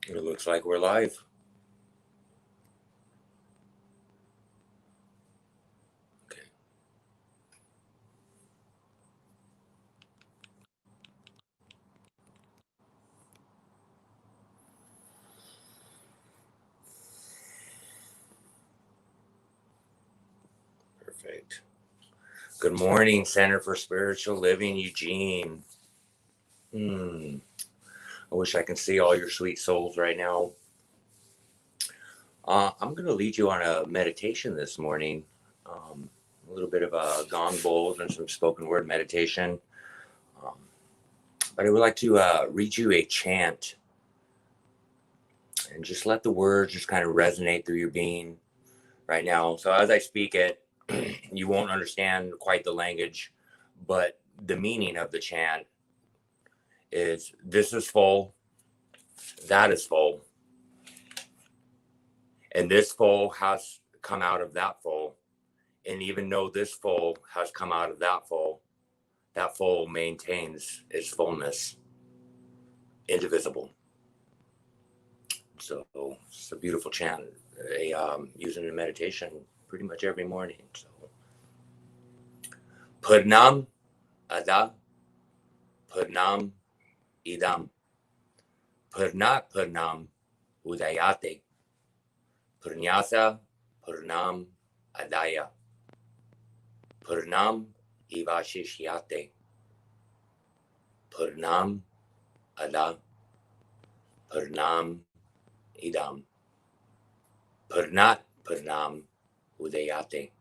It looks like we're live. Okay. Perfect. Good morning, Center for Spiritual Living, Eugene. I wish I can see all your sweet souls right now. I'm going to lead you on a meditation this morning. A little bit of a gong bowls and some spoken word meditation. Um, but I would like to read you a chant and just let the words just kind of resonate through your being right now. So as I speak it, you won't understand quite the language, but the meaning of the chant is: this is full, that is full, and this full has come out of that full. And even though this full has come out of that full maintains its fullness, indivisible. So it's a beautiful chant. Using in meditation pretty much every morning. So Purnam Ada Purnam Idam Purnam Udayate Purnyasa Purnam Adaya Purnam Ivashishyate Purnam Ada Purnam Idam Purnam Udayate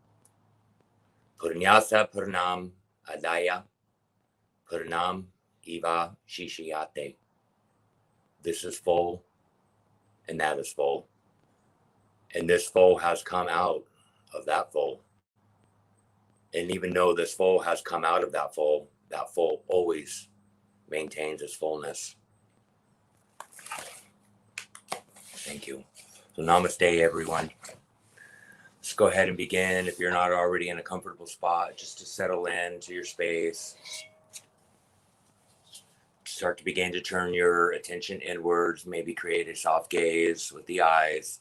Purnyasa Purnam Adaya Purnam Iva Shishyate. This is full, and that is full. And this full has come out of that full. And even though this full has come out of that full always maintains its fullness. Thank you. So namaste, everyone. Let's go ahead and begin. If you're not already in a comfortable spot, just to settle into your space. Start to begin to turn your attention inwards. Maybe create a soft gaze with the eyes.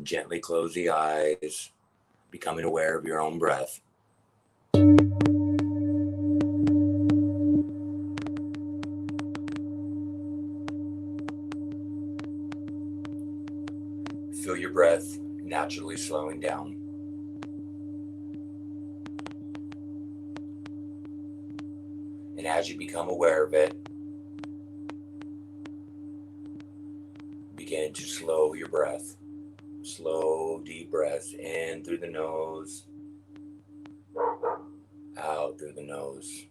Gently close the eyes, becoming aware of your own breath. Feel your breath naturally slowing down. And as you become aware of it, begin to slow your breath. Slow, deep breaths in through the nose, out through the nose.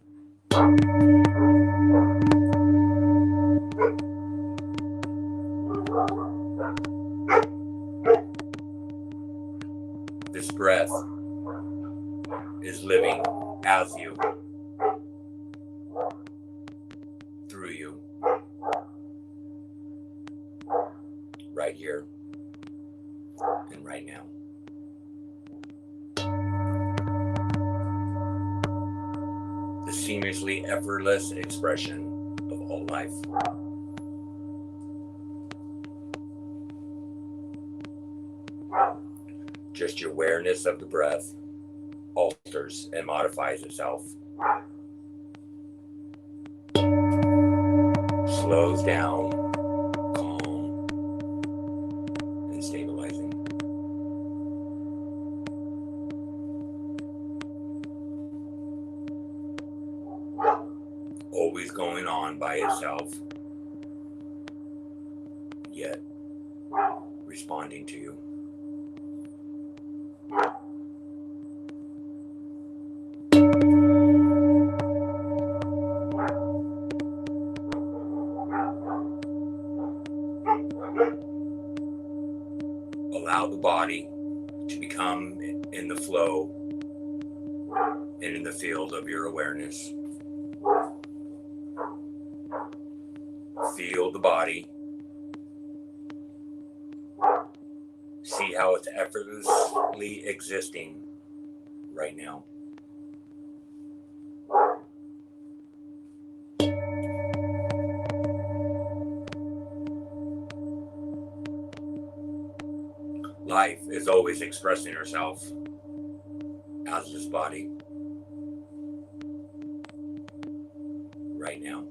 This breath is living as you, through you, right here and right now. The seamlessly effortless expression of all life. Just your awareness of the breath alters and modifies itself. Slows down, calm, and stabilizing. Always going on by itself, yet responding to you. Allow the body to become in the flow and in the field of your awareness. Feel the body. See how it's effortlessly existing right now. Life is always expressing herself as this body right now.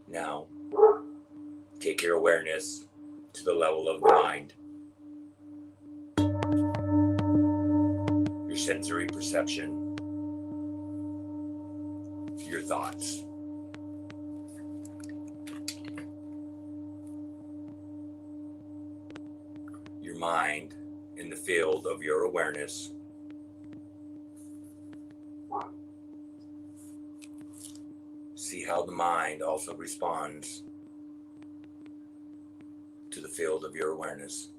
Now, take your awareness to the level of the mind, your sensory perception, your thoughts. Your mind in the field of your awareness. See how the mind also responds to the field of your awareness.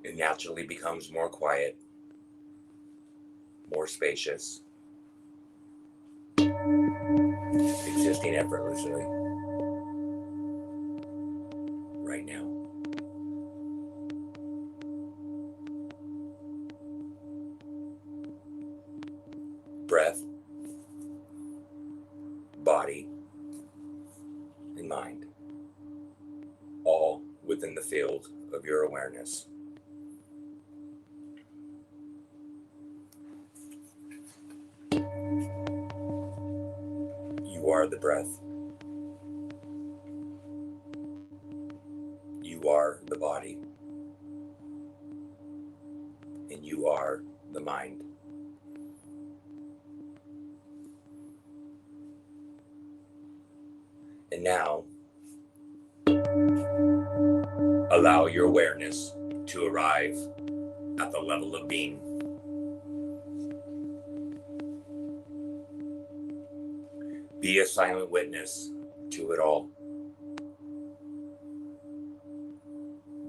It naturally becomes more quiet, more spacious, existing effortlessly right now. Breath, body, and mind, all within the field of your awareness. You are the breath. You are the body. And you are the mind. And now, allow your awareness to arrive at the level of being. Be a silent witness to it all.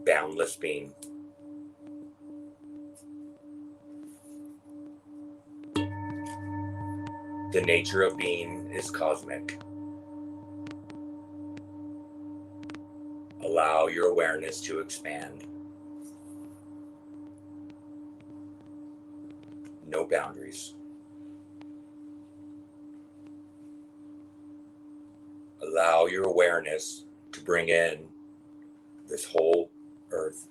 Boundless being. The nature of being is cosmic. Allow your awareness to expand. No boundaries. Allow your awareness to bring in this whole earth.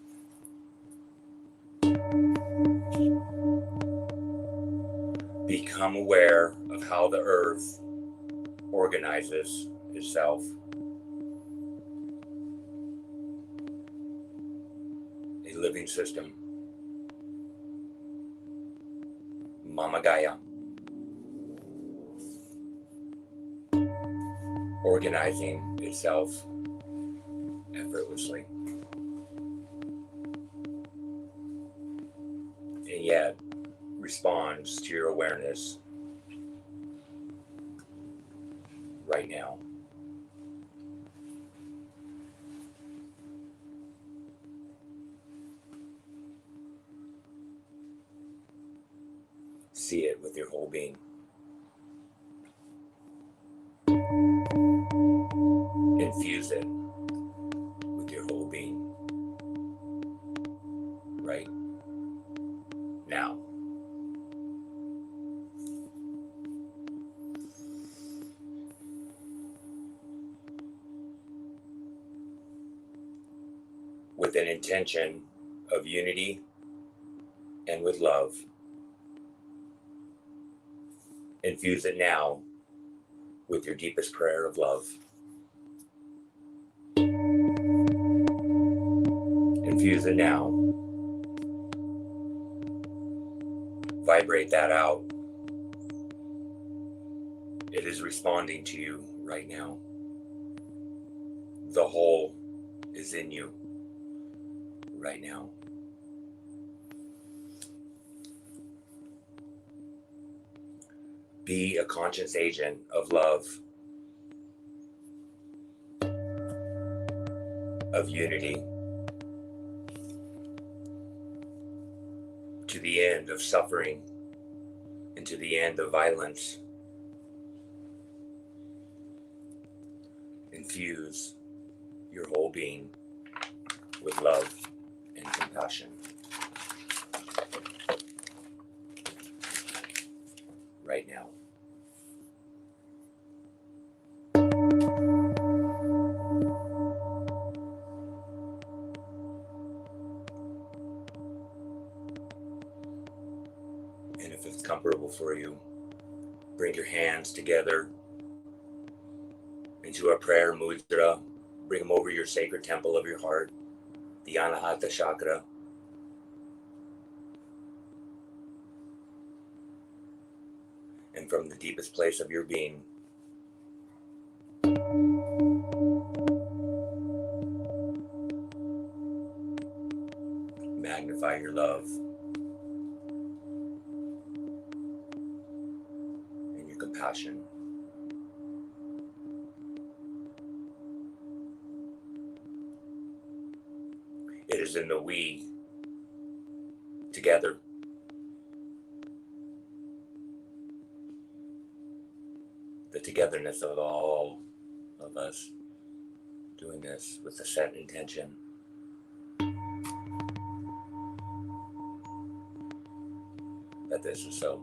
Become aware of how the earth organizes itself. A living system. Mama Gaia. Organizing itself effortlessly. And yet responds to your awareness right now. See it with your whole being. Infuse it with your whole being right now. With an intention of unity and with love. Infuse it now with your deepest prayer of love. Infuse it now. Vibrate that out. It is responding to you right now. The whole is in you right now. Be a conscious agent of love, of unity, to the end of suffering and to the end of violence. Infuse your whole being with love and compassion. right now. And if it's comfortable for you, bring your hands together into a prayer mudra. Bring them over your sacred temple of your heart, the Anahata chakra. And from the deepest place of your being, magnify your love and your compassion. It is in the we together, the togetherness of all of us doing this with a set intention, that this is so.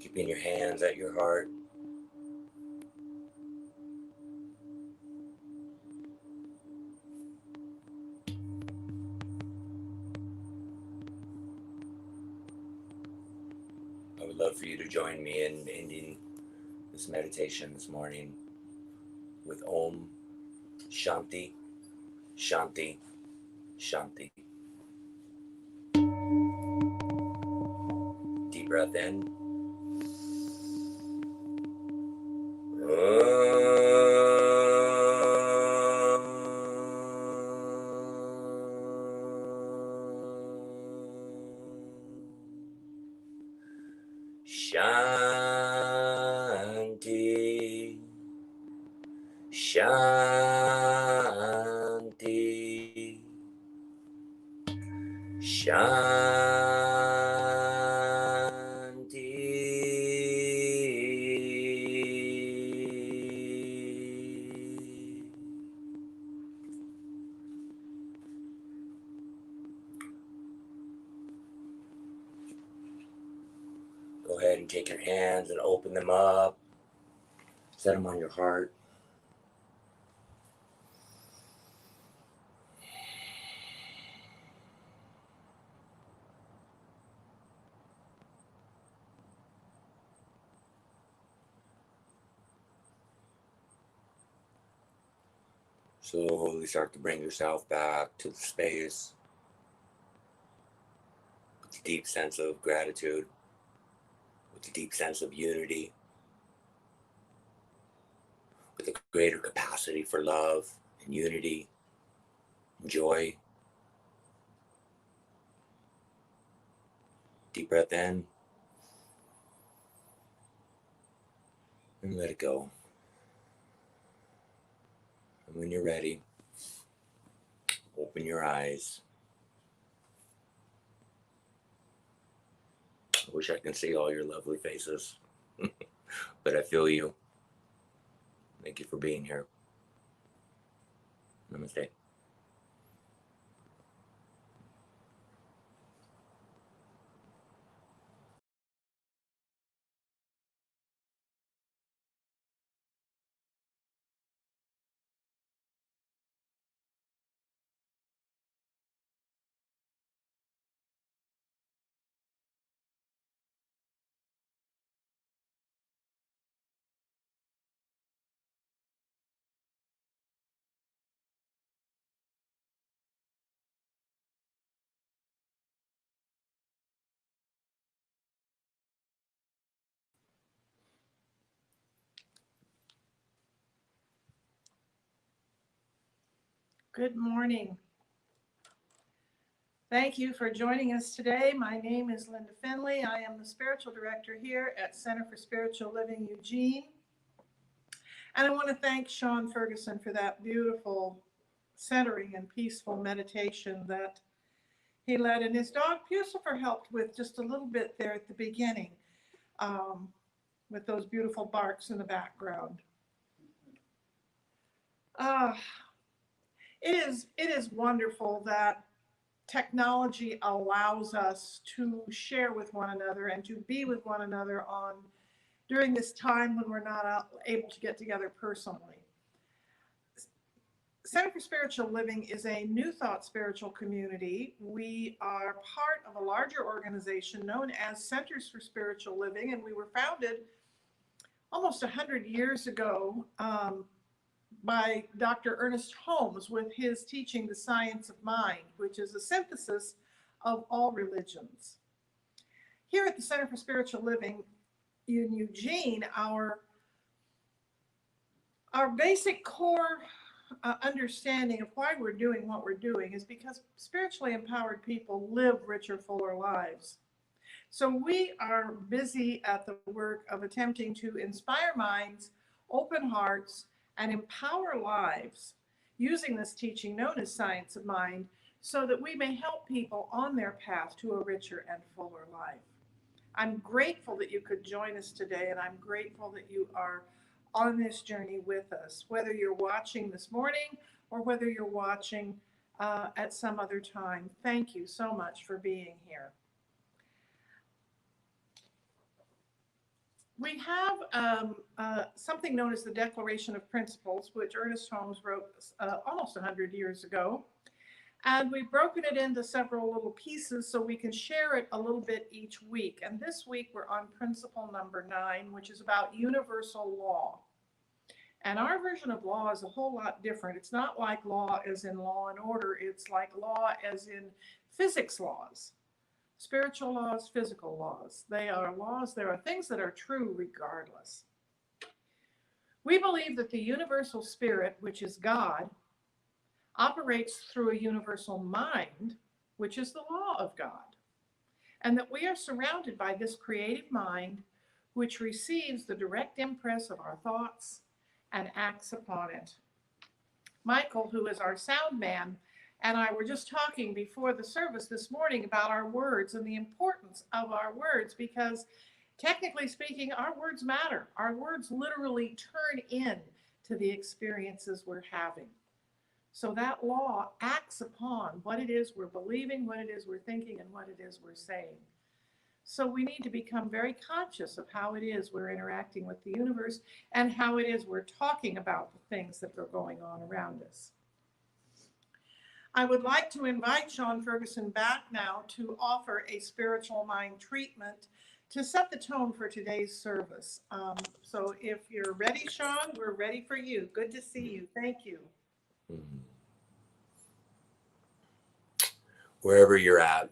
Keeping your hands at your heart. I would love for you to join me in ending this meditation this morning with Om Shanti, Shanti, Shanti. Deep breath in. Shanti, Shanti, Shanti. Go ahead and take your hands and open them up. Set them on your heart. Slowly start to bring yourself back to the space with a deep sense of gratitude, with a deep sense of unity, with a greater capacity for love and unity and joy. Deep breath in and let it go. And when you're ready, open your eyes. I wish I could see all your lovely faces, but I feel you. Thank you for being here. Namaste. Good morning. Thank you for joining us today. My name is Linda Finley. I am the spiritual director here at Center for Spiritual Living Eugene. And I want to thank Sean Ferguson for that beautiful centering and peaceful meditation that he led. And his dog Pucifer helped with just a little bit there at the beginning, with those beautiful barks in the background. It is wonderful that technology allows us to share with one another and to be with one another during this time when we're not able to get together personally. Center for Spiritual Living is a New Thought spiritual community. We are part of a larger organization known as Centers for Spiritual Living, and we were founded almost 100 years ago by Dr. Ernest Holmes with his teaching, The Science of Mind, which is a synthesis of all religions. Here at the Center for Spiritual Living in Eugene, our basic core understanding of why we're doing what we're doing is because spiritually empowered people live richer, fuller lives. So we are busy at the work of attempting to inspire minds, open hearts, and empower lives using this teaching known as Science of Mind so that we may help people on their path to a richer and fuller life. I'm grateful that you could join us today, and I'm grateful that you are on this journey with us, whether you're watching this morning or whether you're watching at some other time. Thank you so much for being here. We have something known as the Declaration of Principles, which Ernest Holmes wrote almost 100 years ago. And we've broken it into several little pieces so we can share it a little bit each week. And this week we're on principle number 9, which is about universal law. And our version of law is a whole lot different. It's not like law as in law and order. It's like law as in physics laws. Spiritual laws, physical laws. They are laws, there are things that are true regardless. We believe that the universal spirit, which is God, operates through a universal mind, which is the law of God, and that we are surrounded by this creative mind, which receives the direct impress of our thoughts and acts upon it. Michael, who is our sound man, and I were just talking before the service this morning about our words and the importance of our words, because technically speaking, our words matter. Our words literally turn in to the experiences we're having. So that law acts upon what it is we're believing, what it is we're thinking, and what it is we're saying. So we need to become very conscious of how it is we're interacting with the universe and how it is we're talking about the things that are going on around us. I would like to invite Sean Ferguson back now to offer a spiritual mind treatment to set the tone for today's service. So if you're ready, Sean, we're ready for you. Good to see you. Thank you. Wherever you're at,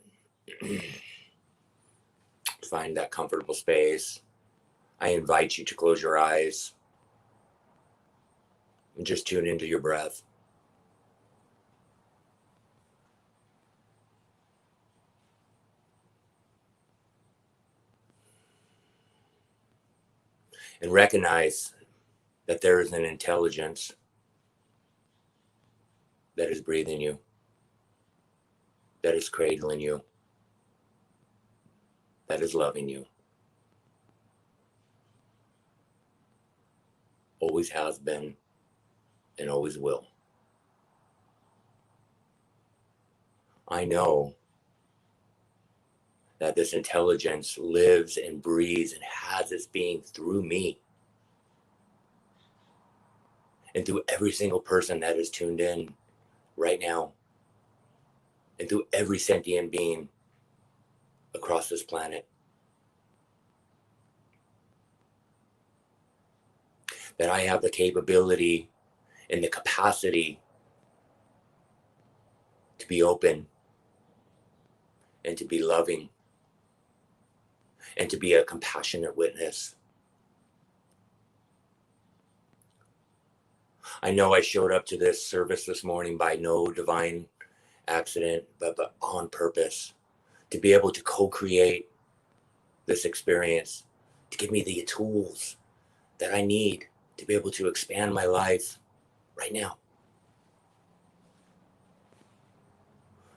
find that comfortable space. I invite you to close your eyes and just tune into your breath. And recognize that there is an intelligence that is breathing you, that is cradling you, that is loving you. Always has been and always will. I know that this intelligence lives and breathes and has its being through me and through every single person that is tuned in right now, and through every sentient being across this planet. That I have the capability and the capacity to be open and to be loving and to be a compassionate witness. I know I showed up to this service this morning by no divine accident, but on purpose, to be able to co-create this experience, to give me the tools that I need to be able to expand my life right now.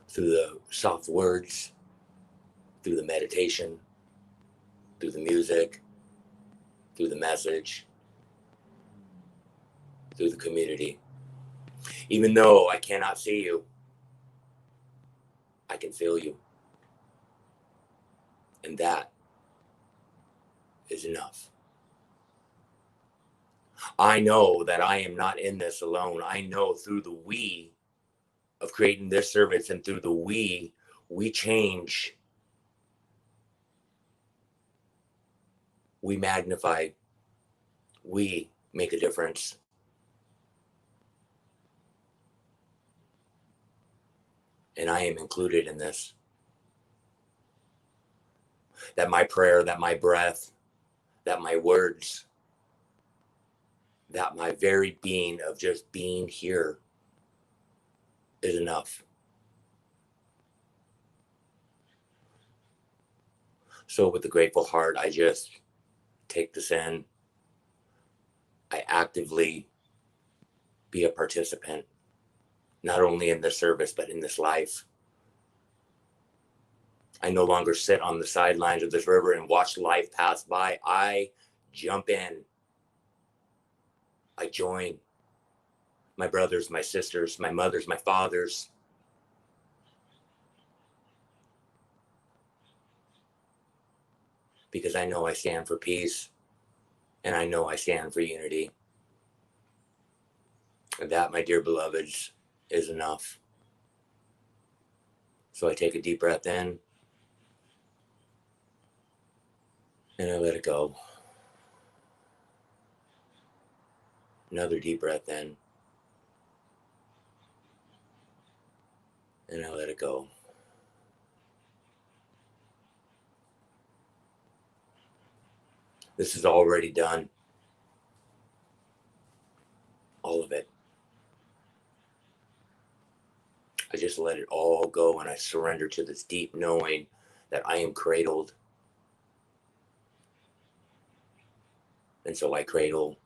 Through the soft words, through the meditation, through the music, through the message, through the community. Even though I cannot see you, I can feel you. And that is enough. I know that I am not in this alone. I know through the we of creating this service and through the we change, we magnify, we make a difference. And I am included in this. That my prayer, that my breath, that my words, that my very being of just being here is enough. So with a grateful heart, I just take this in. I actively be a participant, not only in this service, but in this life. I no longer sit on the sidelines of this river and watch life pass by. I jump in. I join my brothers, my sisters, my mothers, my fathers. Because I know I stand for peace, and I know I stand for unity. And that, my dear beloveds, is enough. So I take a deep breath in, and I let it go. Another deep breath in, and I let it go. This is already done. All of it. I just let it all go, and I surrender to this deep knowing that I am cradled. And so I cradle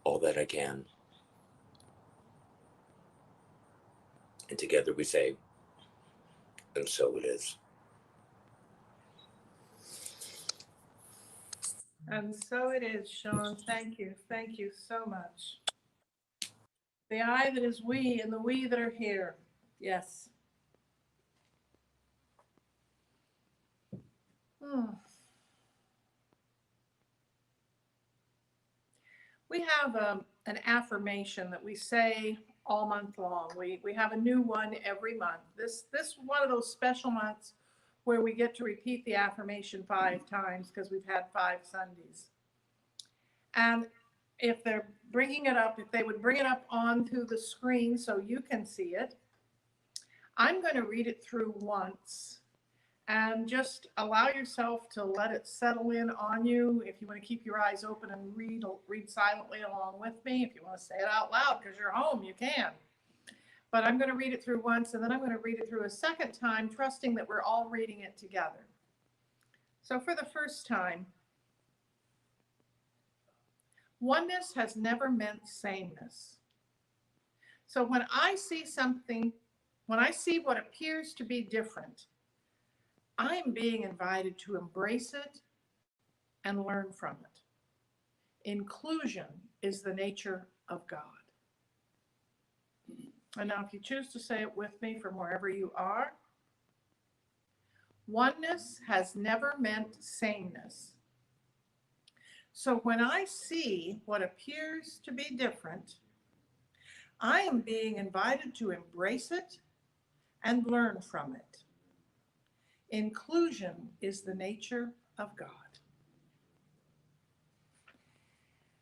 all that I can. And together we say, and so it is. And so it is, Sean. Thank you. Thank you so much. The I that is we and the we that are here. Yes. Hmm. We have an affirmation that we say all month long. We have a new one every month. This one of those special months where we get to repeat the affirmation 5 times because we've had 5 Sundays. And if they're bringing it up, if they would bring it up onto the screen so you can see it, I'm going to read it through once and just allow yourself to let it settle in on you. If you want to keep your eyes open and read silently along with me. If you want to say it out loud because you're home, you can. But I'm going to read it through once, and then I'm going to read it through a second time, trusting that we're all reading it together. So for the first time, oneness has never meant sameness. So when I see something, when I see what appears to be different, I'm being invited to embrace it and learn from it. Inclusion is the nature of God. And now if you choose to say it with me from wherever you are, oneness has never meant sameness. So when I see what appears to be different, I am being invited to embrace it and learn from it. Inclusion is the nature of God.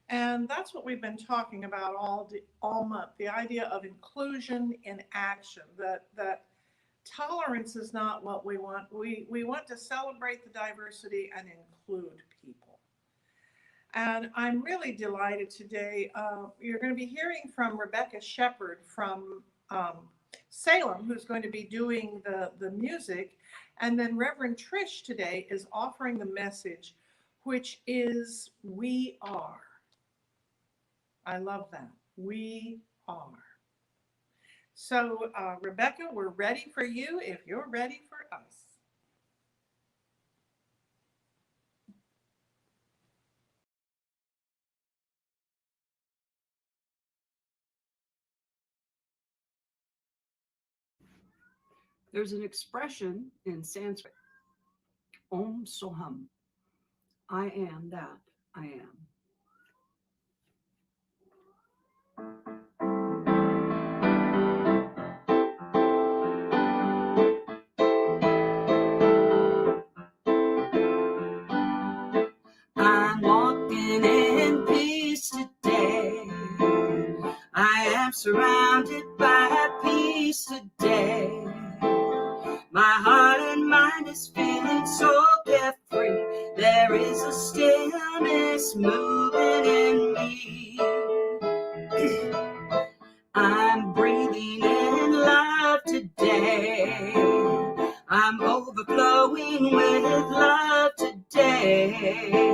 And that's what we've been talking about all month, the idea of inclusion in action, that tolerance is not what we want. We want to celebrate the diversity and include people. And I'm really delighted today. You're going to be hearing from Rebecca Shepherd from Salem, who's going to be doing the music. And then Reverend Trish today is offering the message, which is we are. I love that. We are. So, Rebecca, we're ready for you if you're ready for us. There's an expression in Sanskrit, Om Soham, I am that I am. I'm walking in peace today. I am surrounded by peace today. My heart and mind is feeling so carefree. There is a stillness moving in me. I'm breathing in love today. I'm overflowing with love today.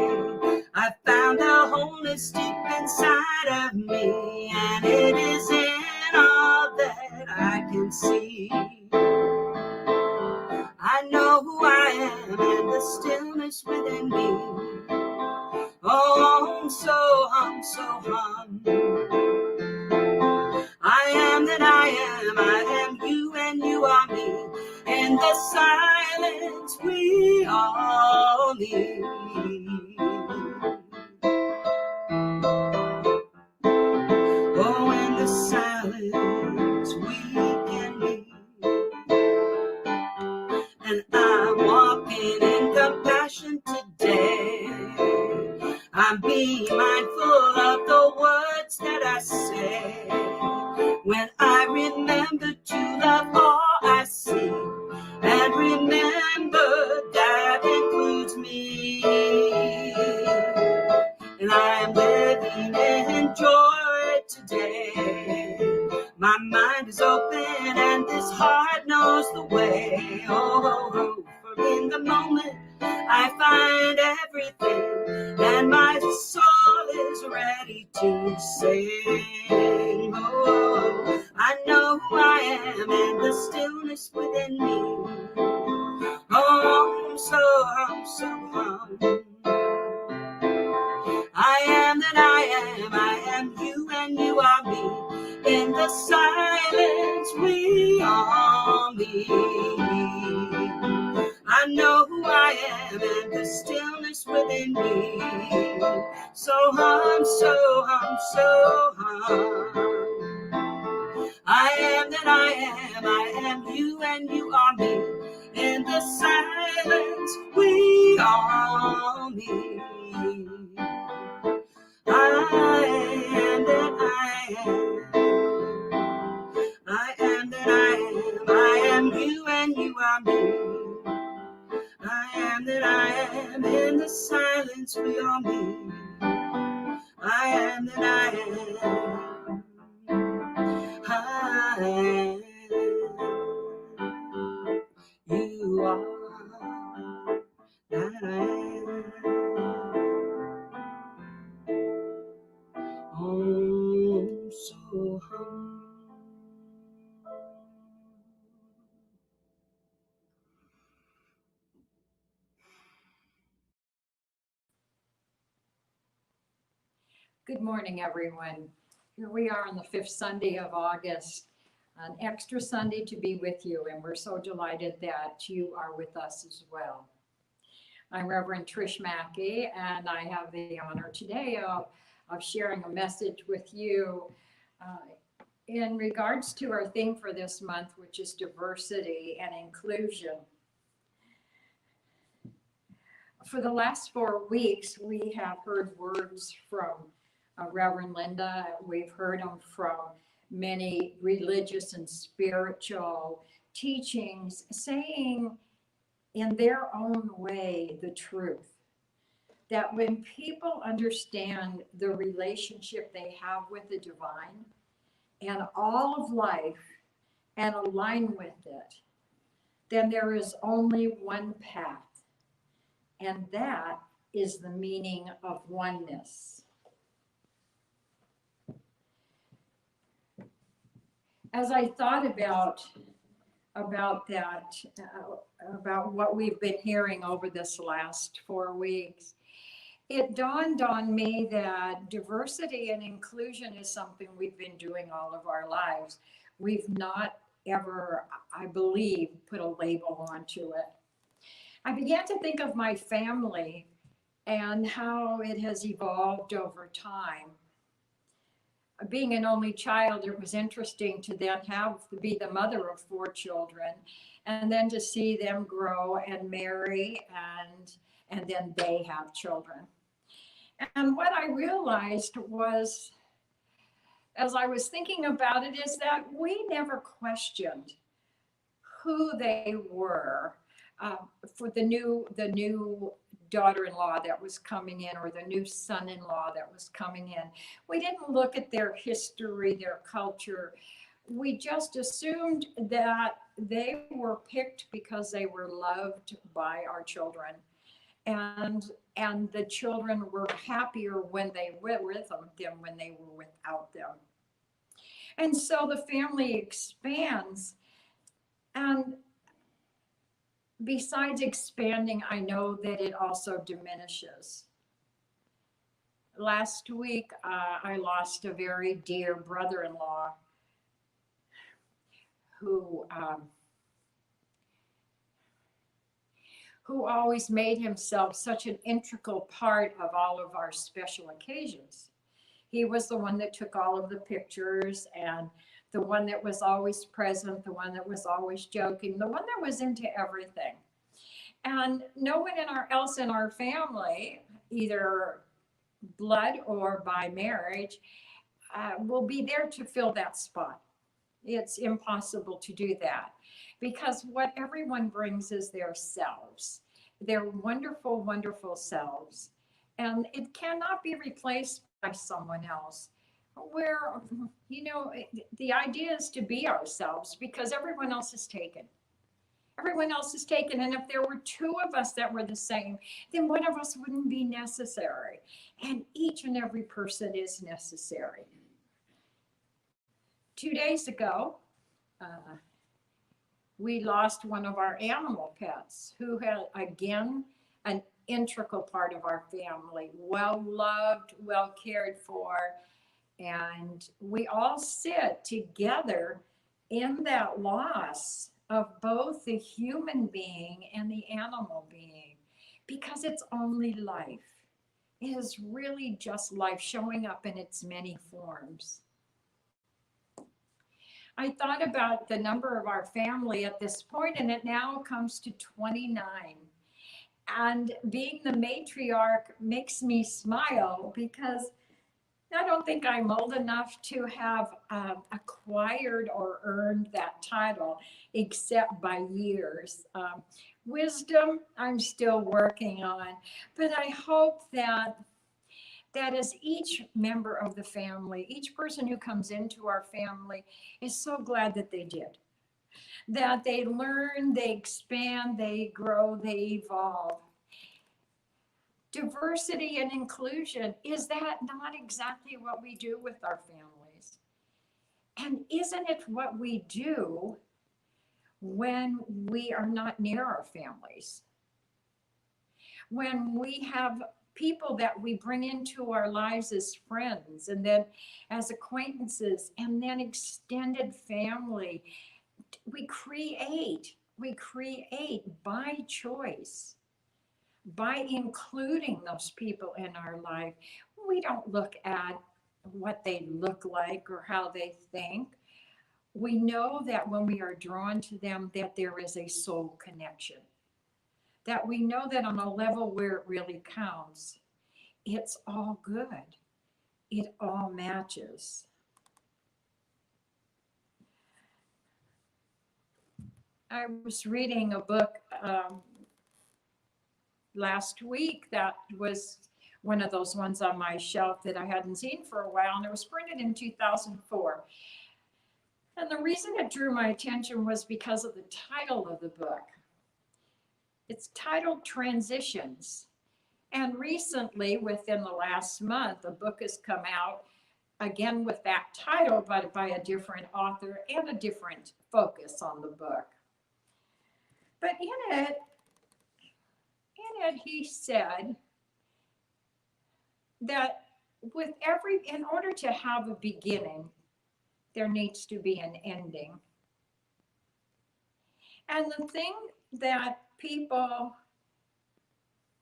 I found a wholeness deep inside of me, and it is in all that I can see. I know who I am and the stillness within me. Oh, I'm so hum. I am that I am you and you are me. In the silence we all need. Oh, in the silence we can meet. And I'm walking in compassion today. I'm being mindful of the words that I say. When I remember to love all I see, and remember that includes me. And I'm living in joy today. My mind is open and this heart knows the way. Oh, for in the moment I find everything, and my soul is ready to sing. Oh, I know who I am and the stillness within me. Oh, I'm so I am that I am you and you are me. In the silence we are me. I know who I am and the stillness within me. So hum. I am that I am you and you are me. In the silence we are me. I am that I am. I am that I am you and you are me. I am that I am. In the silence we are me. I am that I am. I am. You are that I am. Oh, so hum. Good morning, everyone. Here we are on the 5th Sunday of August, an extra Sunday to be with you, and we're so delighted that you are with us as well. I'm Reverend Trish Mackey, and I have the honor today of sharing a message with you in regards to our theme for this month, which is diversity and inclusion. For the last 4 weeks, we have heard words from Reverend Linda. We've heard them from many religious and spiritual teachings saying in their own way the truth, that when people understand the relationship they have with the divine and all of life and align with it, then there is only one path, and that is the meaning of oneness. As I thought about that, about what we've been hearing over this last 4 weeks, it dawned on me that diversity and inclusion is something we've been doing all of our lives. We've not ever, I believe, put a label onto it. I began to think of my family and how it has evolved over time. Being an only child, it was interesting to then be the mother of 4 children, and then to see them grow and marry, and then they have children. And what I realized was, as I was thinking about it, is that we never questioned who they were for the new daughter-in-law that was coming in, or the new son-in-law that was coming in. We didn't look at their history, their culture. We just assumed that they were picked because they were loved by our children. And the children were happier when they were with them than when they were without them. And so the family expands. And besides expanding, I know that it also diminishes. Last week, I lost a very dear brother-in-law who always made himself such an integral part of all of our special occasions. He was the one that took all of the pictures, and the one that was always present, the one that was always joking, the one that was into everything. And no one else in our family, either blood or by marriage, will be there to fill that spot. It's impossible to do that, because what everyone brings is their selves, their wonderful, wonderful selves. And it cannot be replaced by someone else. Where, the idea is to be ourselves, because everyone else is taken. Everyone else is taken. And if there were 2 of us that were the same, then one of us wouldn't be necessary. And each and every person is necessary. 2 days ago, we lost one of our animal pets, who had, again, an integral part of our family, well loved, well cared for. And we all sit together in that loss of both the human being and the animal being, because it's only life. It is really just life showing up in its many forms. I thought about the number of our family at this point, and it now comes to 29. And being the matriarch makes me smile, because I don't think I'm old enough to have acquired or earned that title, except by years. Wisdom, I'm still working on, but I hope that as each member of the family, each person who comes into our family is so glad that they did, that they learn, they expand, they grow, they evolve. Diversity and inclusion, is that not exactly what we do with our families? And isn't it what we do when we are not near our families? When we have people that we bring into our lives as friends, and then as acquaintances, and then extended family, we create by choice. By including those people in our life. We don't look at what they look like or how they think. We know that when we are drawn to them, that there is a soul connection. That we know that on a level where it really counts, it's all good. It all matches. I was reading a book last week that was one of those ones on my shelf that I hadn't seen for a while, and it was printed in 2004. And the reason it drew my attention was because of the title of the book. It's titled Transitions. And recently, within the last month, a book has come out again with that title, but by a different author and a different focus on the book. But in it, he said that in order to have a beginning, there needs to be an ending. And the thing that people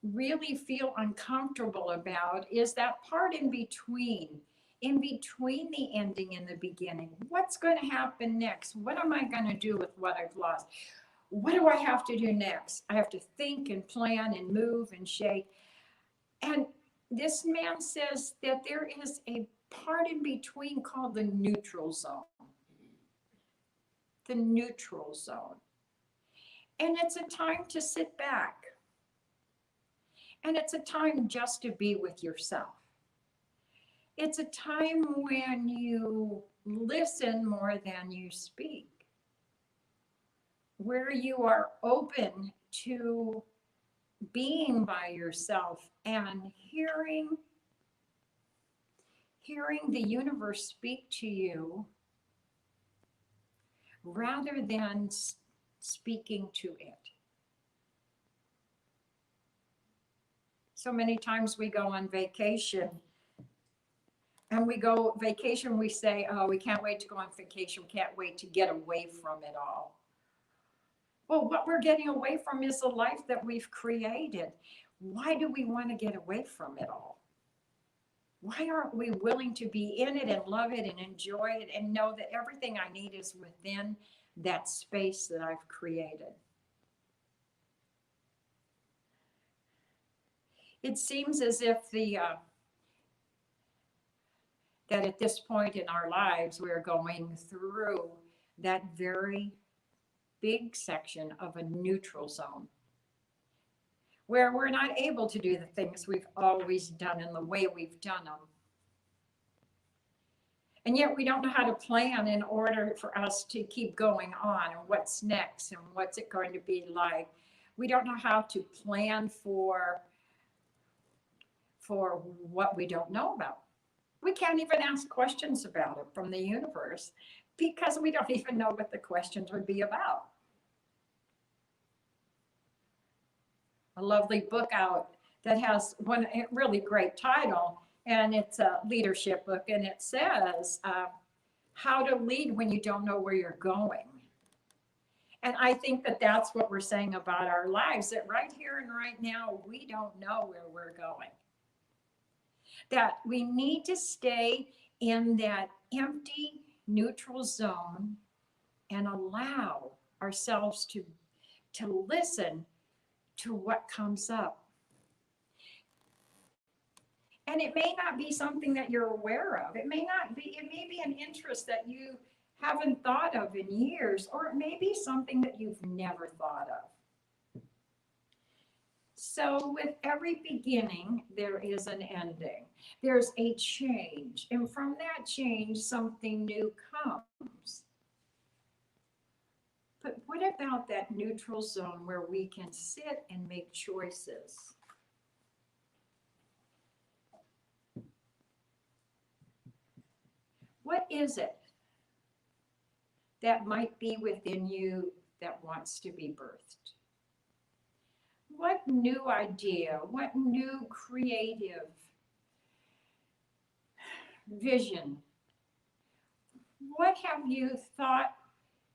really feel uncomfortable about is that part in between the ending and the beginning. What's going to happen next? What am I going to do with what I've lost? What do I have to do next? I have to think and plan and move and shake. And this man says that there is a part in between called the neutral zone. The neutral zone. And it's a time to sit back. And it's a time just to be with yourself. It's a time when you listen more than you speak, where you are open to being by yourself and hearing the universe speak to you rather than speaking to it. So many times we go on vacation, and we say, oh, we can't wait to go on vacation. We can't wait to get away from it all. Well, what we're getting away from is the life that we've created. Why do we want to get away from it all? Why aren't we willing to be in it and love it and enjoy it and know that everything I need is within that space that I've created? It seems as if that at this point in our lives, we're going through that very big section of a neutral zone, where we're not able to do the things we've always done in the way we've done them. And yet we don't know how to plan in order for us to keep going on, and what's next and what's it going to be like. We don't know how to plan for what we don't know about. We can't even ask questions about it from the universe because we don't even know what the questions would be about. A lovely book out that has one really great title, and it's a leadership book, and it says how to lead when you don't know where you're going. And I think that that's what we're saying about our lives, that right here and right now, we don't know where we're going. That we need to stay in that empty, neutral zone and allow ourselves to listen to what comes up. And it may not be something that you're aware of. It may be an interest that you haven't thought of in years, or it may be something that you've never thought of. So with every beginning, there is an ending. There's a change. And from that change, something new comes. But what about that neutral zone where we can sit and make choices? What is it that might be within you that wants to be birthed? What new idea, what new creative vision, what have you thought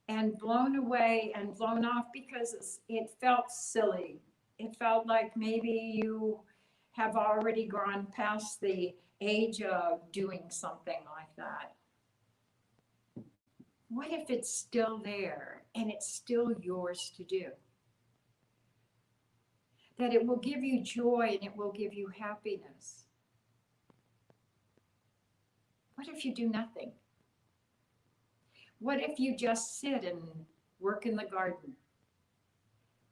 and blown away and blown off because it felt silly? It felt like maybe you have already gone past the age of doing something like that. What if it's still there and it's still yours to do? That it will give you joy and it will give you happiness. What if you do nothing? What if you just sit and work in the garden?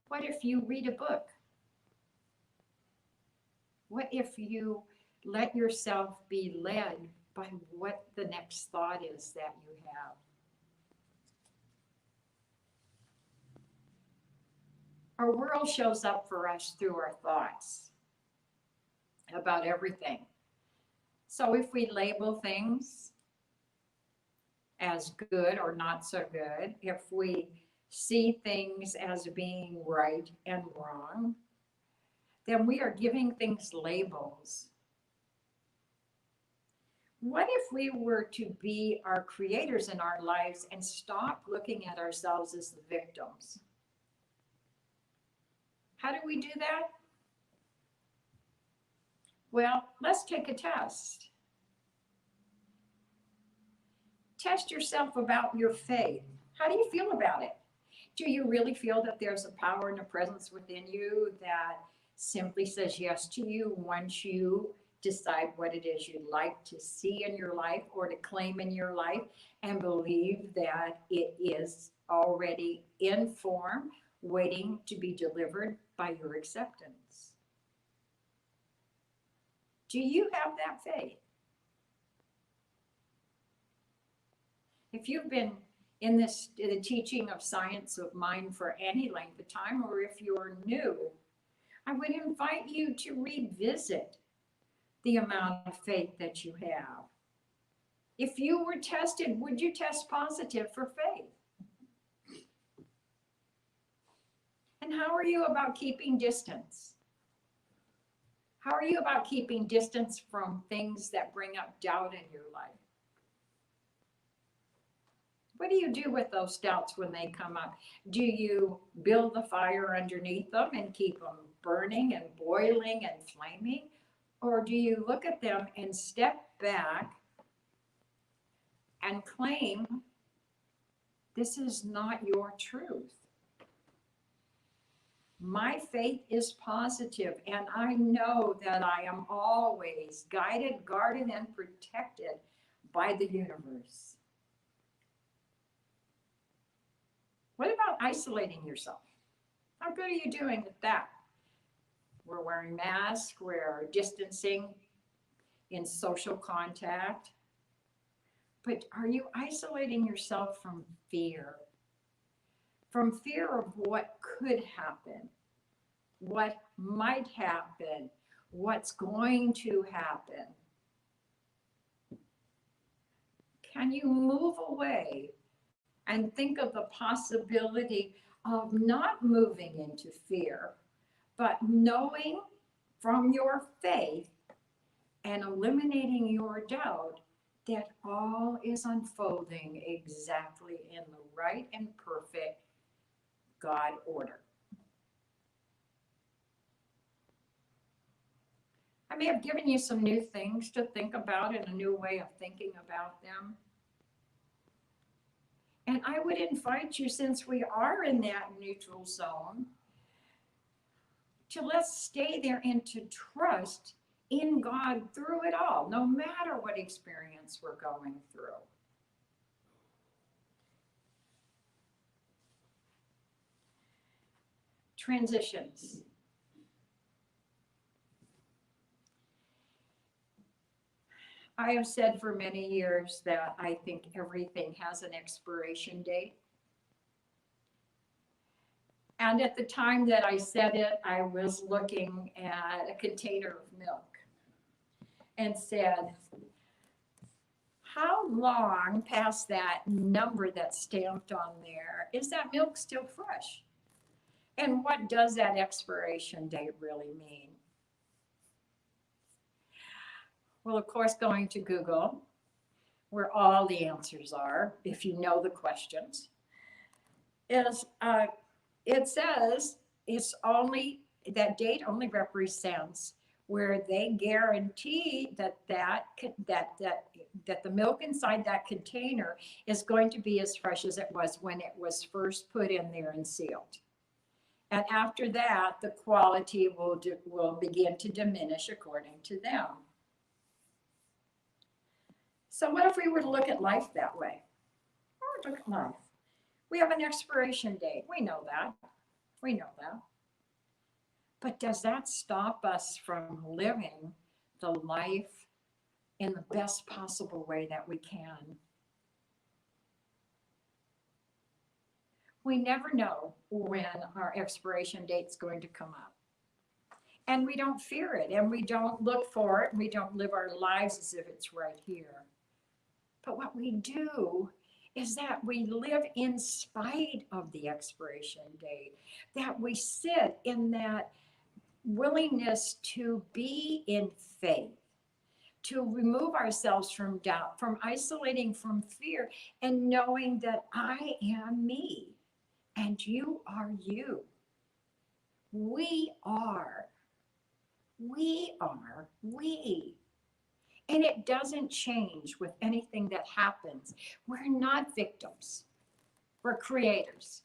What if you read a book? What if you let yourself be led by what the next thought is that you have? Our world shows up for us through our thoughts about everything. So if we label things as good or not so good, if we see things as being right and wrong, then we are giving things labels. What if we were to be our creators in our lives and stop looking at ourselves as the victims? How do we do that? Well, let's take a test. Test yourself about your faith. How do you feel about it? Do you really feel that there's a power and a presence within you that simply says yes to you once you decide what it is you'd like to see in your life or to claim in your life, and believe that it is already in form, waiting to be delivered by your acceptance? Do you have that faith? If you've been in the teaching of science of mind for any length of time, or if you're new, I would invite you to revisit the amount of faith that you have. If you were tested, would you test positive for faith? And how are you about keeping distance? How are you about keeping distance from things that bring up doubt in your life? What do you do with those doubts when they come up? Do you build the fire underneath them and keep them burning and boiling and flaming? Or do you look at them and step back and claim, this is not your truth? My faith is positive, and I know that I am always guided, guarded, and protected by the universe. What about isolating yourself? How good are you doing at that? We're wearing masks, we're distancing in social contact. But are you isolating yourself from fear? From fear of what could happen, what might happen, what's going to happen? Can you move away and think of the possibility of not moving into fear, but knowing from your faith and eliminating your doubt that all is unfolding exactly in the right and perfect God order? I may have given you some new things to think about and a new way of thinking about them. And I would invite you, since we are in that neutral zone, to let's stay there and to trust in God through it all, no matter what experience we're going through. Transitions. I have said for many years that I think everything has an expiration date. And at the time that I said it, I was looking at a container of milk and said, how long past that number that's stamped on there is that milk still fresh? And what does that expiration date really mean? Well, of course, going to Google, where all the answers are, if you know the questions, is it says it's only, that date only represents where they guarantee that the milk inside that container is going to be as fresh as it was when it was first put in there and sealed. And after that, the quality will begin to diminish according to them. So what if we were to look at life that way? Oh, look at life. We have an expiration date. We know that. We know that. But does that stop us from living the life in the best possible way that we can? We never know when our expiration date's going to come up. And we don't fear it, and we don't look for it, and we don't live our lives as if it's right here. But what we do is that we live in spite of the expiration date, that we sit in that willingness to be in faith, to remove ourselves from doubt, from isolating from fear, and knowing that I am me and you are you. We are. And it doesn't change with anything that happens. We're not victims. We're creators.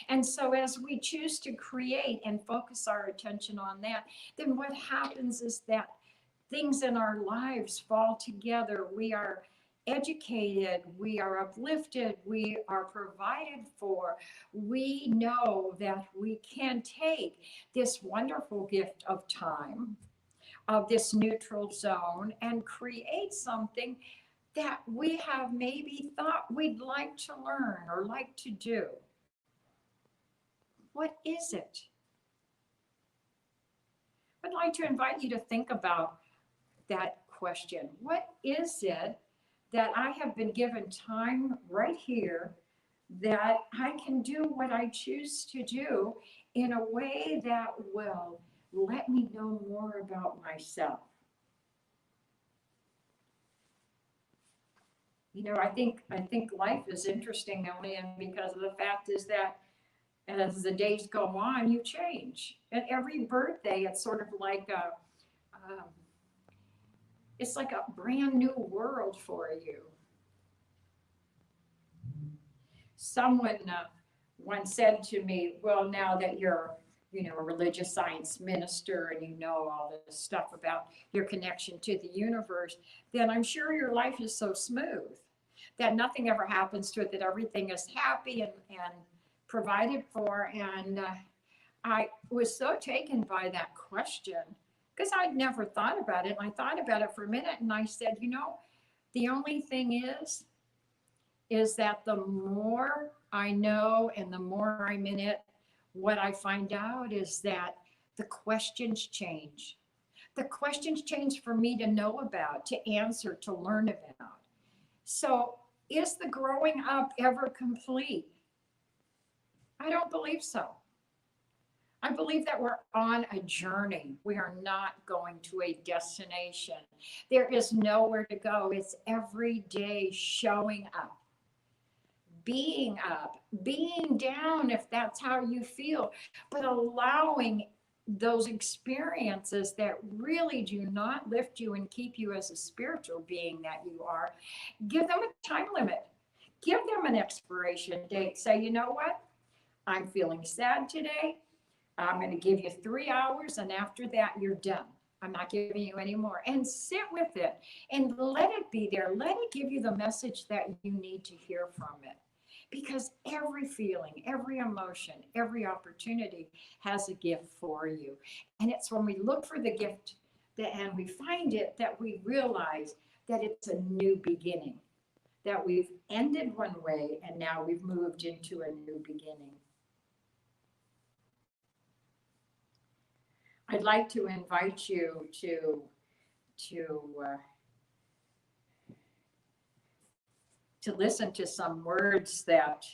And so as we choose to create and focus our attention on that, then what happens is that things in our lives fall together. We are educated, we are uplifted, we are provided for. We know that we can take this wonderful gift of time, of this neutral zone, and create something that we have maybe thought we'd like to learn or like to do. What is it? I'd like to invite you to think about that question. What is it that I have been given time right here that I can do what I choose to do in a way that will let me know more about myself? You know, I think life is interesting, only and because of the fact is that as the days go on, you change. At every birthday, it's sort of like it's like a brand new world for you. Someone once said to me, well, now that you're, a religious science minister and you know all this stuff about your connection to the universe, then I'm sure your life is so smooth that nothing ever happens to it, that everything is happy and provided for. And I was so taken by that question because I'd never thought about it. And I thought about it for a minute and I said, the only thing is that the more I know and the more I'm in it, what I find out is that the questions change. The questions change for me to know about, to answer, to learn about. So is the growing up ever complete? I don't believe so. I believe that we're on a journey. We are not going to a destination. There is nowhere to go. It's every day showing up, being down if that's how you feel, but allowing those experiences that really do not lift you and keep you as a spiritual being that you are, give them a time limit. Give them an expiration date. Say, you know what? I'm feeling sad today. I'm going to give you 3 hours, and after that, you're done. I'm not giving you any more. And sit with it and let it be there. Let it give you the message that you need to hear from it. Because every feeling, every emotion, every opportunity has a gift for you. And it's when we look for the gift and we find it that we realize that it's a new beginning, that we've ended one way and now we've moved into a new beginning. I'd like to invite you to listen to some words that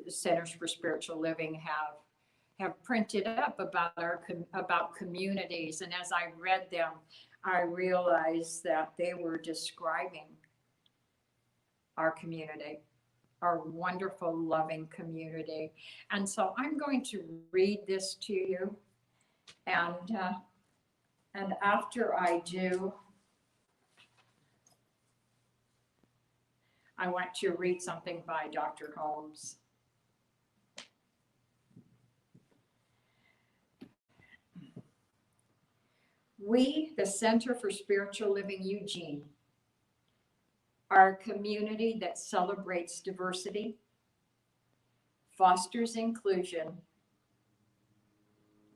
Centers for Spiritual Living have printed up about communities. And as I read them, I realized that they were describing our community, our wonderful, loving community. And so I'm going to read this to you. And after I do, I want to read something by Dr. Holmes. We, the Center for Spiritual Living Eugene, are a community that celebrates diversity, fosters inclusion,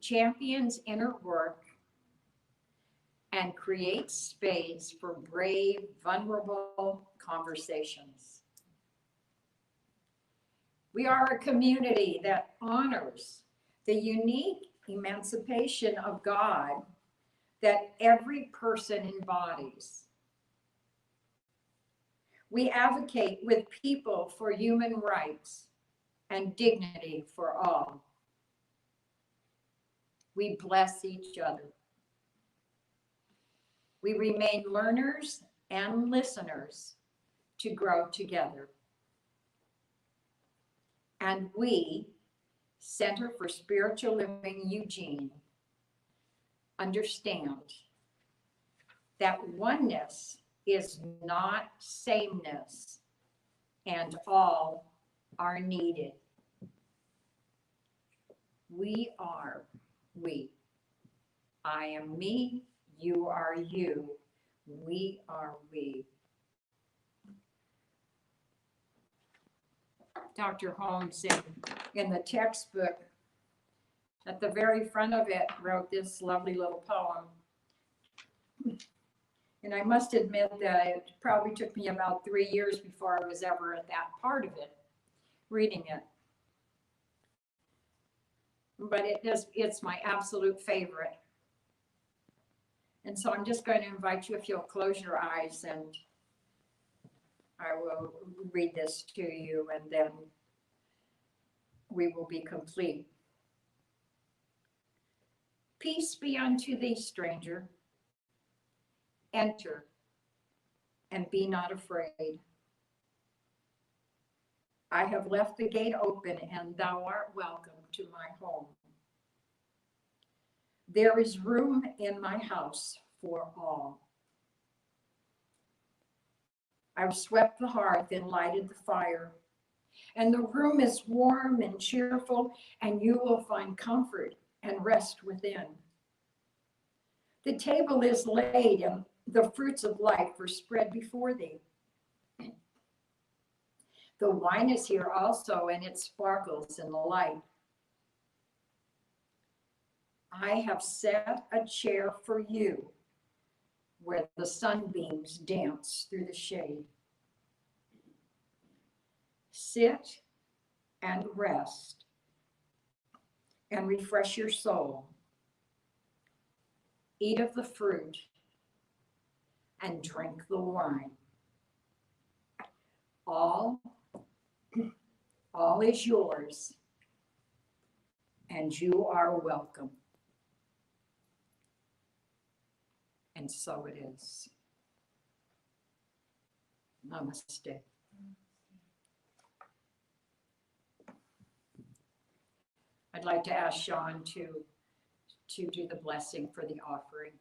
champions inner work, and creates space for brave, vulnerable conversations. We are a community that honors the unique emancipation of God that every person embodies. We advocate with people for human rights and dignity for all. We bless each other. We remain learners and listeners to grow together. And we, Center for Spiritual Living Eugene, understand that oneness is not sameness, and all are needed. We are we. I am me, you are you, we are we. Dr. Holmes in the textbook, at the very front of it, wrote this lovely little poem. And I must admit that it probably took me about 3 years before I was ever at that part of it, reading it. But it's my absolute favorite. And so I'm just going to invite you, if you'll close your eyes, and I will read this to you, and then we will be complete. Peace be unto thee, stranger. Enter and be not afraid. I have left the gate open, and thou art welcome to my home. There is room in my house for all. I've swept the hearth and lighted the fire, and the room is warm and cheerful, and you will find comfort and rest within. The table is laid, and the fruits of life are spread before thee. The wine is here also, and it sparkles in the light. I have set a chair for you where the sunbeams dance through the shade. Sit and rest and refresh your soul. Eat of the fruit and drink the wine. All is yours, and you are welcome. And so it is. Namaste. I'd like to ask Sean to do the blessing for the offering.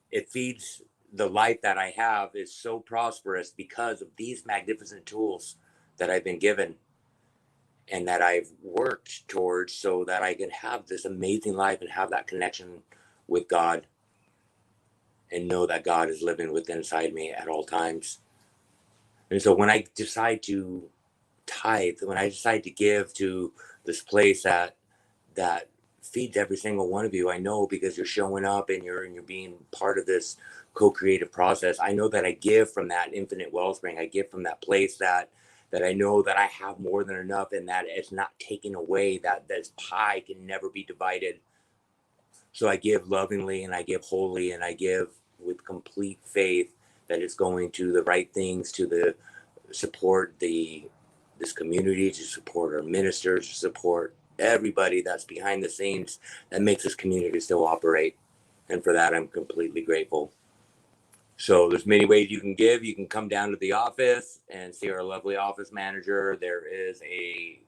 It feeds the life that I have is so prosperous because of these magnificent tools that I've been given and that I've worked towards so that I can have this amazing life and have that connection with God and know that God is living within inside me at all times. And so when I decide to tithe, when I decide to give to this place that feeds every single one of you, I know because you're showing up and you're being part of this co-creative process. I know that I give from that infinite wellspring. I give from that place that I know that I have more than enough, and that it's not taken away, that this pie can never be divided. So I give lovingly, and I give wholly, and I give with complete faith that it's going to the right things, to the support this community, to support our ministers, to support everybody that's behind the scenes that makes this community still operate. And for that, I'm completely grateful. So there's many ways you can give. You can come down to the office and see our lovely office manager. There is a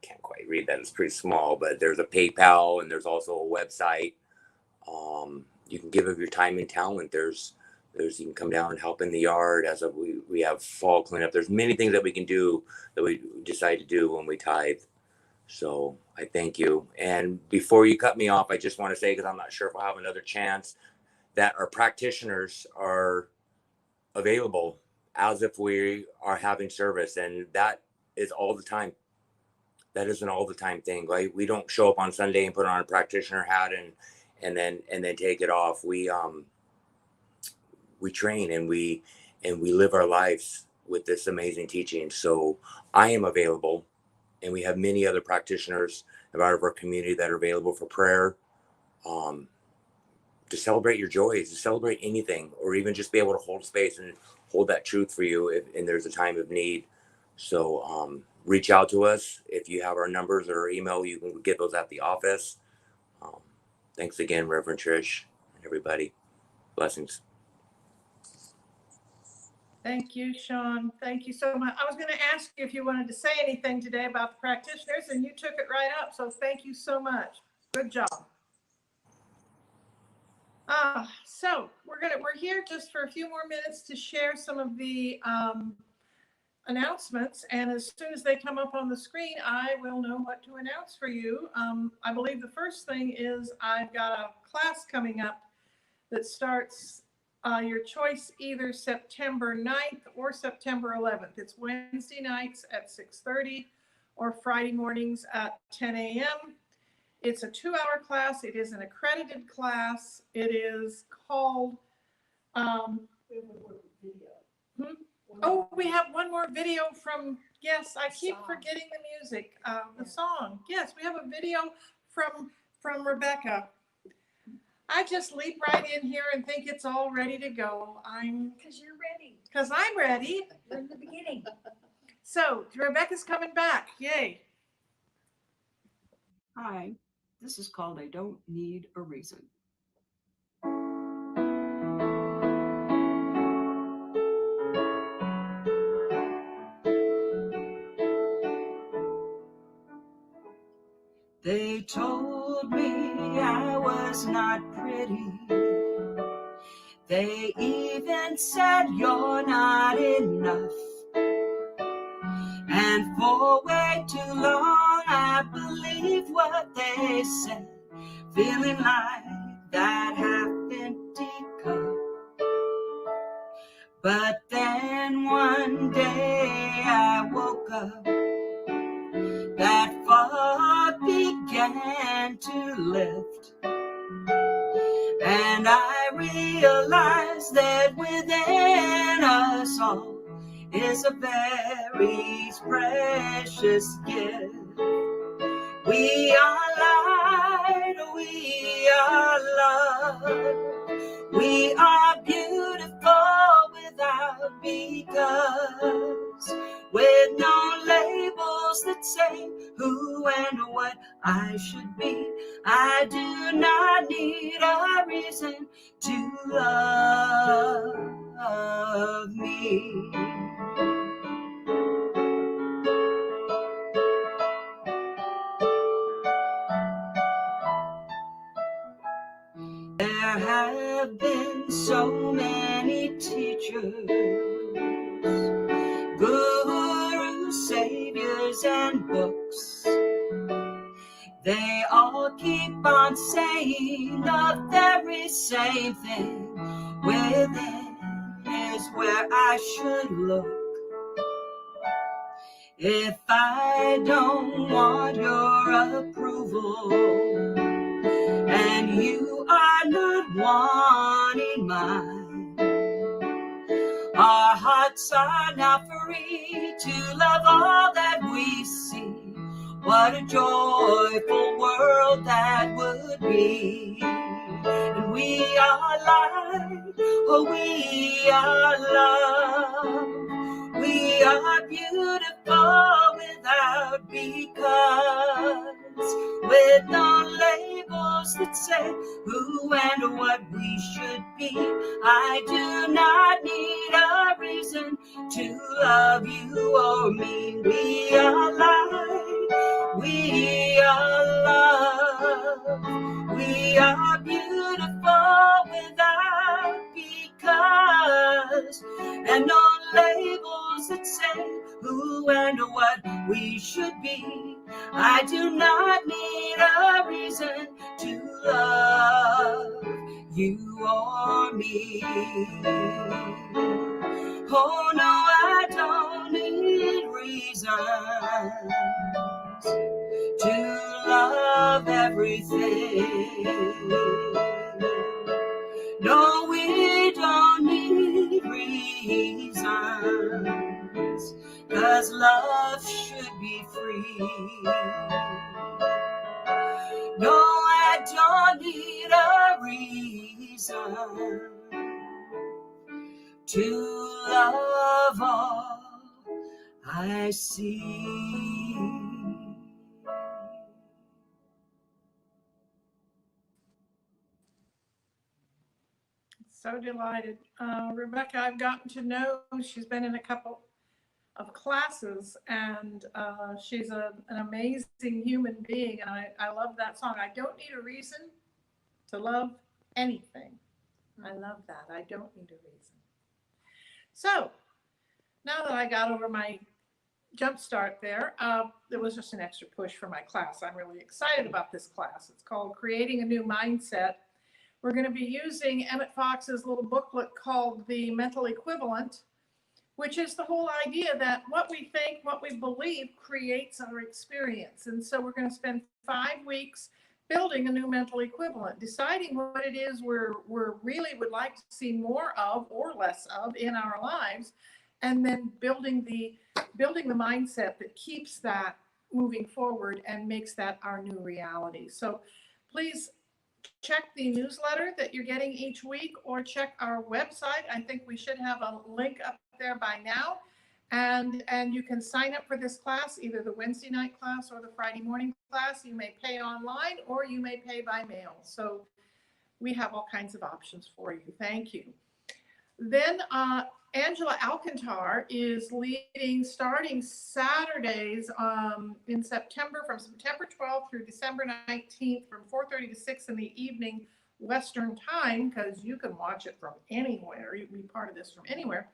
can't quite read that. It's pretty small, but there's a PayPal and there's also a website. You can give of your time and talent. There's you can come down and help in the yard as we have fall cleanup. There's many things that we can do that we decide to do when we tithe. So I thank you. And before you cut me off, I just want to say, because I'm not sure if I'll have another chance, that our practitioners are available as if we are having service, and that is all the time. That is an all the time thing. Like, we don't show up on Sunday and put on a practitioner hat and then take it off. We train and we live our lives with this amazing teaching. So I am available, and we have many other practitioners out of our community that are available for prayer, to celebrate your joys, to celebrate anything, or even just be able to hold space and hold that truth for you and there's a time of need. So reach out to us. If you have our numbers or email, you can get those at the office. Thanks again, Reverend Trish and everybody. Blessings. Thank you, Sean. Thank you so much. I was going to ask you if you wanted to say anything today about the practitioners, and you took it right up. So thank you so much. Good job. So we're here just for a few more minutes to share some of the announcements, and as soon as they come up on the screen, I will know what to announce for you. I believe the first thing is I've got a class coming up that starts your choice, either September 9th or September 11th. It's Wednesday nights at 6:30 or Friday mornings at 10 a.m. It's a 2-hour class. It is an accredited class. It is called, oh, we have one more video from, yes, I keep forgetting the music, the song. Yes, we have a video from Rebecca. I just leap right in here and think it's all ready to go. Because you're ready. Because I'm ready. You're in the beginning. So Rebecca's coming back. Yay. Hi, this is called I Don't Need a Reason. They told me I was not pretty. They even said you're not enough. And for way too long I believed what they said, feeling like that half-empty cup. But then one day I woke up, that fog began to lift, and I realized that within us all is a very precious gift. We are light, we are love, we are beautiful without because, with no labels that say who and what I should be. I do not need a reason to love me. There have been so many teachers, gurus, saviors, and books. They all keep on saying the very same thing. Within is where I should look. If I don't want your approval, and you are not wanting mine, our hearts are now free to love all that we see. What a joyful world that would be. And we are light, oh, we are love, we are beautiful without because, with no labels that say who and what we should be. I do not need a reason to love you or me. We are light, We are beautiful without because, and no labels that say who and what we should be. I do not need a reason to love you or me. Oh no, I don't need reasons to love everything. No, we don't need reasons, 'cause love should be free. No, I don't need a reason to love all I see. So delighted. Rebecca, I've gotten to know, she's been in a couple of classes, and she's an amazing human being. And I love that song. I don't need a reason to love anything. I love that. I don't need a reason. So now that I got over my jump start there, it was just an extra push for my class. I'm really excited about this class. It's called Creating a New Mindset. We're going to be using Emmett Fox's little booklet called The Mental Equivalent, which is the whole idea that what we think, what we believe creates our experience. And so we're going to spend 5 weeks building a new mental equivalent, deciding what it is we're really would like to see more of or less of in our lives, and then building the mindset that keeps that moving forward and makes that our new reality. So please check the newsletter that you're getting each week, or check our website. I think we should have a link up there by now. And you can sign up for this class, either the Wednesday night class or the Friday morning class. You may pay online or you may pay by mail. So we have all kinds of options for you. Thank you. Then Angela Alcantar is leading, starting Saturdays in September, from September 12th through December 19th, from 4:30 to 6 in the evening Western time, because you can watch it from anywhere. You can be part of this from anywhere.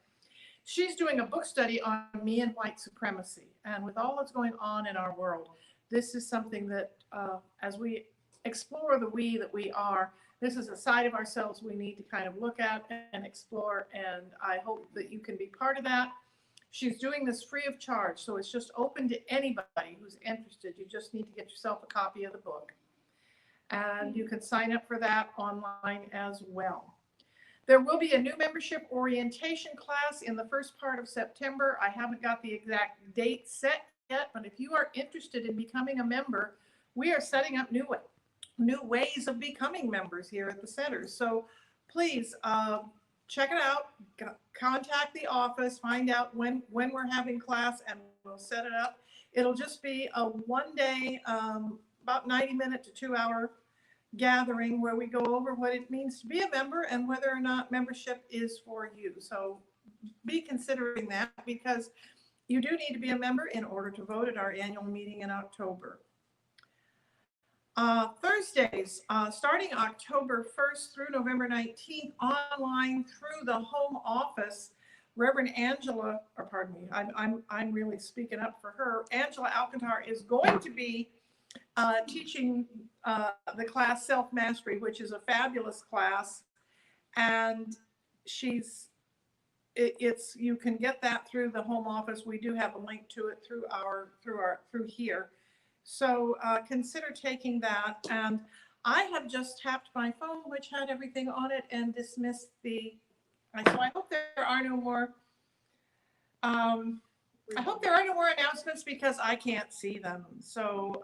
She's doing a book study on me and white supremacy. And with all that's going on in our world, this is something that as we explore the we that we are, this is a side of ourselves we need to kind of look at and explore, and I hope that you can be part of that. She's doing this free of charge, so it's just open to anybody who's interested. You just need to get yourself a copy of the book. And you can sign up for that online as well. There will be a new membership orientation class in the first part of September. I haven't got the exact date set yet, but if you are interested in becoming a member, we are setting up new ways of becoming members here at the center. So please check it out, contact the office, find out when we're having class, and we'll set it up. It'll just be a one-day, about 90-minute to 2-hour gathering where we go over what it means to be a member and whether or not membership is for you. So be considering that, because you do need to be a member in order to vote at our annual meeting in October. Thursdays, starting October 1st through November 19th, online through the home office, Reverend Angela, or pardon me, I'm really speaking up for her. Angela Alcantar is going to be teaching the class Self-Mastery, which is a fabulous class, and you can get that through the home office. We do have a link to it through here. So consider taking that. And I have just tapped my phone, which had everything on it, and dismissed so I hope there are no more. I hope there are no more announcements, because I can't see them. So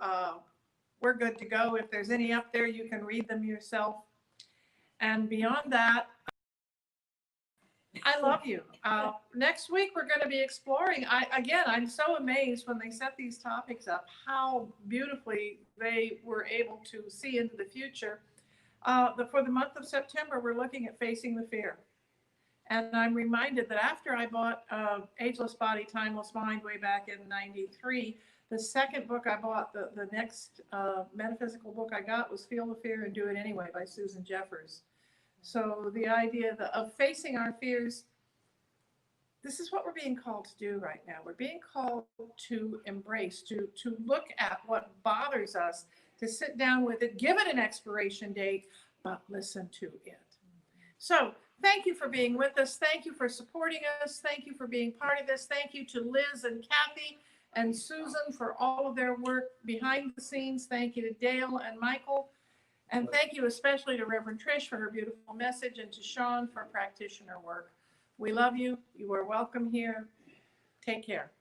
we're good to go. If there's any up there, you can read them yourself. And beyond that, I love you. Next week, we're going to be exploring. I'm so amazed when they set these topics up, how beautifully they were able to see into the future. For the month of September, we're looking at facing the fear. And I'm reminded that after I bought Ageless Body, Timeless Mind way back in '93, The second book I bought, the next metaphysical book I got was Feel the Fear and Do It Anyway by Susan Jeffers. So the idea of facing our fears, this is what we're being called to do right now. We're being called to embrace, to look at what bothers us, to sit down with it, give it an expiration date, but listen to it. So thank you for being with us. Thank you for supporting us. Thank you for being part of this. Thank you to Liz and Kathy and Susan for all of their work behind the scenes. Thank you to Dale and Michael. And thank you especially to Reverend Trish for her beautiful message and to Sean for practitioner work. We love you. You are welcome here. Take care.